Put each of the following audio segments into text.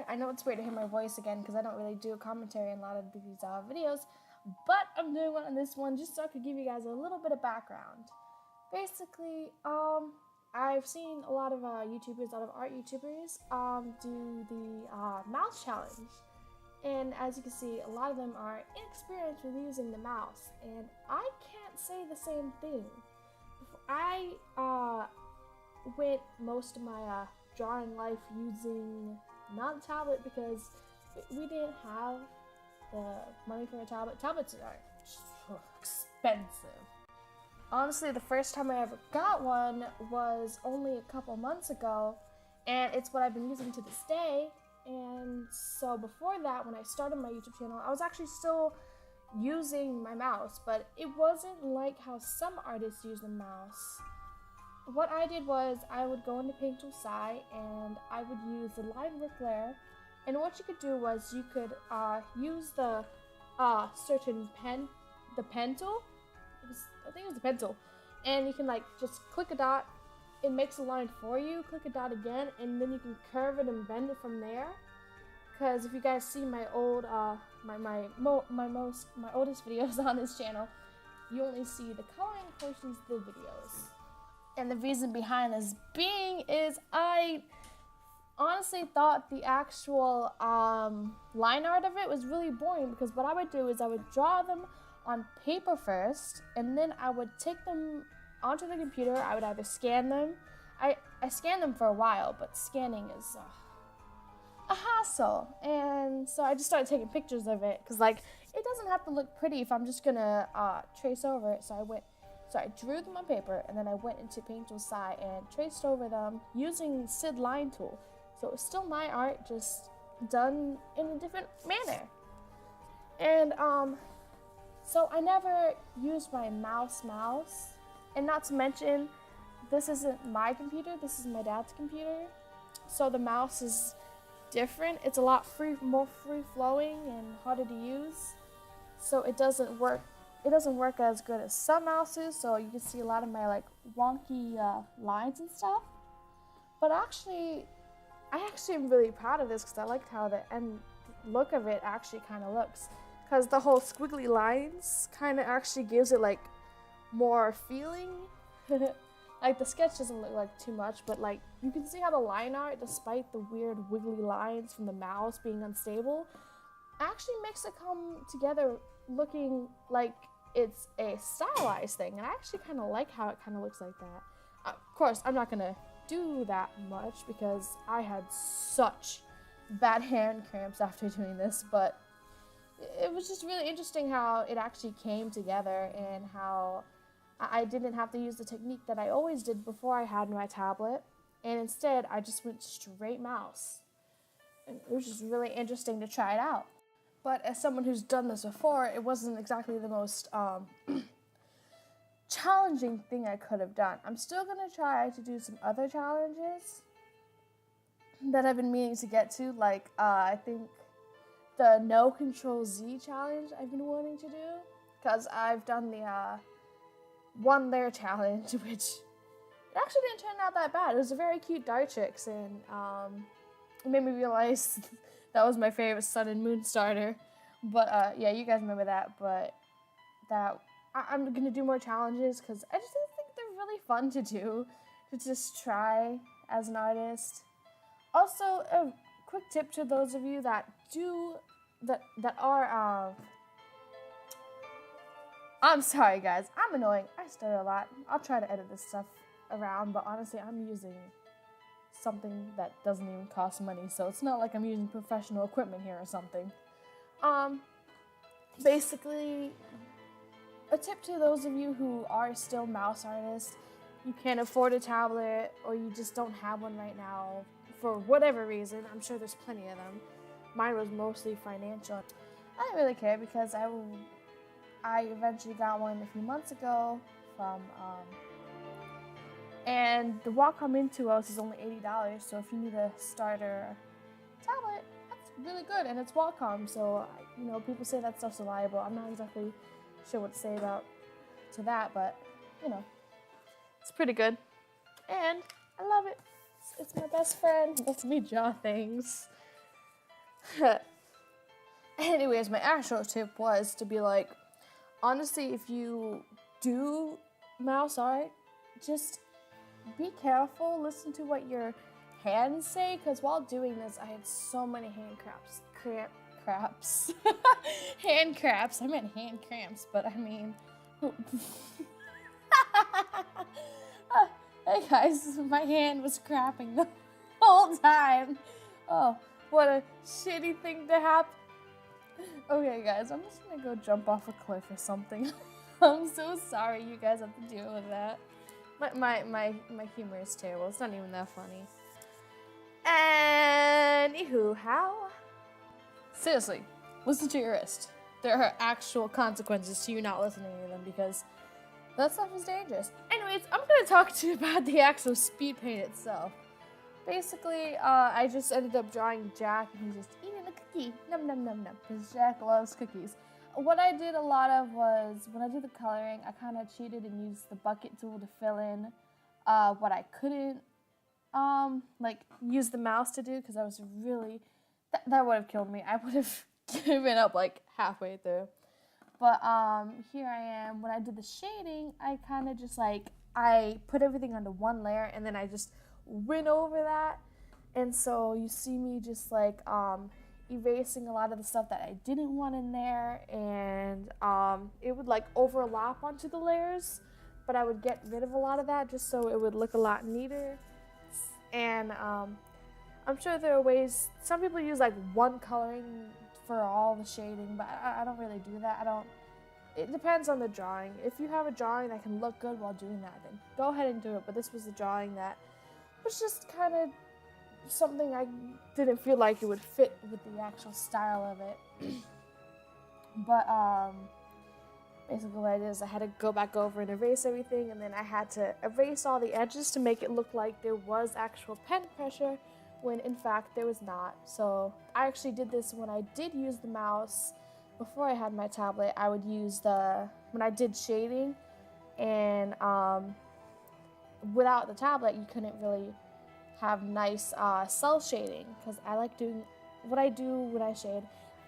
I know it's weird to hear my voice again because I don't really do a commentary in a lot of these videos, but I'm doing one on this one just so I could give you guys a little bit of background. Basically, I've seen a lot of YouTubers, a lot of art YouTubers, do the mouse challenge. And as you can see, a lot of them are inexperienced with using the mouse, and I can't say the same thing. I went most of my drawing life using not a tablet because we didn't have the money for a tablet. Tablets are so expensive. Honestly, the first time I ever got one was only a couple months ago, and it's what I've been using to this day. And so before that, when I started my YouTube channel, I was actually still using my mouse, but it wasn't like how some artists use the mouse. What I did was I would go into Jacksepticeye and I would use the line work layer, and what you could do was you could use the certain pen, the pen tool. I think it was the pen tool, and you can like just click a dot. It makes a line for you. Click a dot again, and then you can curve it and bend it from there. Because if you guys see my old my oldest videos on this channel, you only see the coloring portions of the videos. And the reason behind this being is I honestly thought the actual line art of it was really boring, because what I would do is I would draw them on paper first, and then I would take them onto the computer. I would either scan them. I scanned them for a while, but scanning is a hassle, and so I just started taking pictures of it, because like it doesn't have to look pretty if I'm just gonna trace over it. So I drew them on paper, and then I went into Jacksepticeye and traced over them using Sid line tool. So it was still my art, just done in a different manner. And so I never used my mouse, and not to mention, this isn't my computer, this is my dad's computer. So the mouse is different. It's a lot more free-flowing and harder to use. So it doesn't work as good as some mouses. So you can see a lot of my like wonky lines and stuff. But I actually am really proud of this, because I liked how the end look of it actually kind of looks. Because the whole squiggly lines kind of actually gives it like more feeling. Like the sketch doesn't look like too much, but like you can see how the line art, despite the weird wiggly lines from the mouse being unstable, actually makes it come together looking like it's a stylized thing. And I actually kind of like how it kind of looks like that. Of course, I'm not gonna do that much because I had such bad hand cramps after doing this, but it was just really interesting how it actually came together, and how I didn't have to use the technique that I always did before I had my tablet, and instead I just went straight mouse. And it was just really interesting to try it out. But as someone who's done this before, it wasn't exactly the most challenging thing I could have done. I'm still going to try to do some other challenges that I've been meaning to get to, like I think the No Control Z challenge I've been wanting to do, because I've done the one layer challenge, which it actually didn't turn out that bad. It was a very cute Dartrix, and it made me realize that was my favorite sun and moon starter. But yeah, you guys remember that. But I'm gonna do more challenges, because I just think they're really fun to do, to just try as an artist. Also, a quick tip to those of you that are I'm sorry guys, I'm annoying, I stutter a lot. I'll try to edit this stuff around, but honestly I'm using something that doesn't even cost money, so it's not like I'm using professional equipment here or something. Basically, a tip to those of you who are still mouse artists, you can't afford a tablet, or you just don't have one right now for whatever reason. I'm sure there's plenty of them. Mine was mostly financial. I didn't really care, because I eventually got one a few months ago from and the Wacom Intuos is only $80, so if you need a starter tablet, that's really good, and it's Wacom, so you know, people say that stuff's reliable. I'm not exactly sure what to say to that, but you know, it's pretty good, and I love it. It's my best friend. It lets me draw things. Anyways, my actual tip was to be like, honestly, if you do mouse art, just be careful, listen to what your hands say, because while doing this, I had so many hand cramps. Hand cramps. I meant hand cramps, but I mean... Hey guys, my hand was cramping the whole time. Oh, what a shitty thing to happen. Okay guys, I'm just gonna go jump off a cliff or something. I'm so sorry you guys have to deal with that. My humor is terrible. It's not even that funny. Anywho, how? Seriously, listen to your wrist. There are actual consequences to you not listening to them because that stuff is dangerous. Anyways, I'm going to talk to you about the actual speed paint itself. Basically, I just ended up drawing Jack and he's just eating a cookie. Num num num num. Because Jack loves cookies. What I did a lot of was, when I did the coloring, I kind of cheated and used the bucket tool to fill in what I couldn't like use the mouse to do, because I was really, that would have killed me. I would have given up like halfway through. But here I am. When I did the shading, I kind of just like, I put everything onto one layer and then I just went over that. And so you see me just like erasing a lot of the stuff that I didn't want in there, and it would like overlap onto the layers, but I would get rid of a lot of that just so it would look a lot neater. And I'm sure there are ways, some people use like one coloring for all the shading, but I don't really do that. It depends on the drawing. If you have a drawing that can look good while doing that, then go ahead and do it. But this was a drawing that was just kind of something I didn't feel like it would fit with the actual style of it. But basically what I did is I had to go back over and erase everything, and then I had to erase all the edges to make it look like there was actual pen pressure, when in fact there was not. So I actually did this when I did use the mouse. Before I had my tablet, I would use when I did shading, and without the tablet you couldn't really have nice cell shading, because I like doing, what I do when I shade,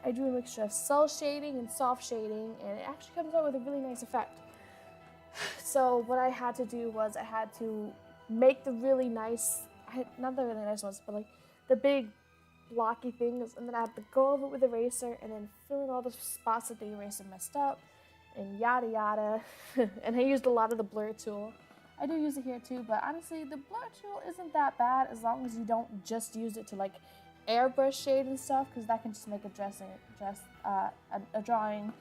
I do a mixture of cell shading and soft shading, and it actually comes out with a really nice effect. So what I had to do was I had to make the really nice, not the really nice ones, but like the big blocky things, and then I had to go over it with eraser and then fill in all the spots that the eraser messed up, and yada yada. And I used a lot of the blur tool. I do use it here too, but honestly the blur tool isn't that bad as long as you don't just use it to like airbrush shade and stuff, because that can just make a drawing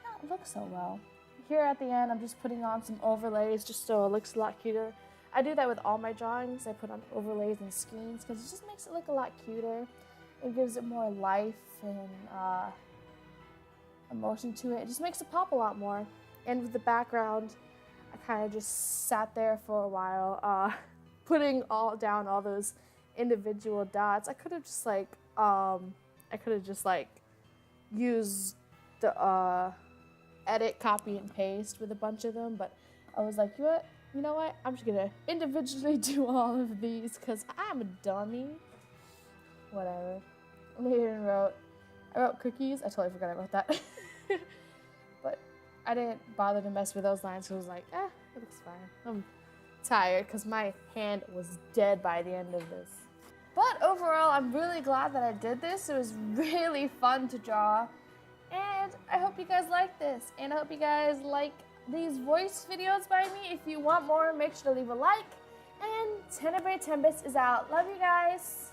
not look so well. Here at the end I'm just putting on some overlays just so it looks a lot cuter. I do that with all my drawings. I put on overlays and screens because it just makes it look a lot cuter. It gives it more life and emotion to it. It just makes it pop a lot more. And with the background, I kind of just sat there for a while, putting down all those individual dots. I could have just used the edit, copy, and paste with a bunch of them, but I was like, you know what? I'm just gonna individually do all of these because I'm a dummy. Whatever. I wrote cookies. I totally forgot I wrote that. But I didn't bother to mess with those lines, so I was like, it looks fine. I'm tired because my hand was dead by the end of this. But overall, I'm really glad that I did this. It was really fun to draw. And I hope you guys like this. And I hope you guys like these voice videos by me. If you want more, make sure to leave a like. And Tenebray Tempest is out. Love you guys.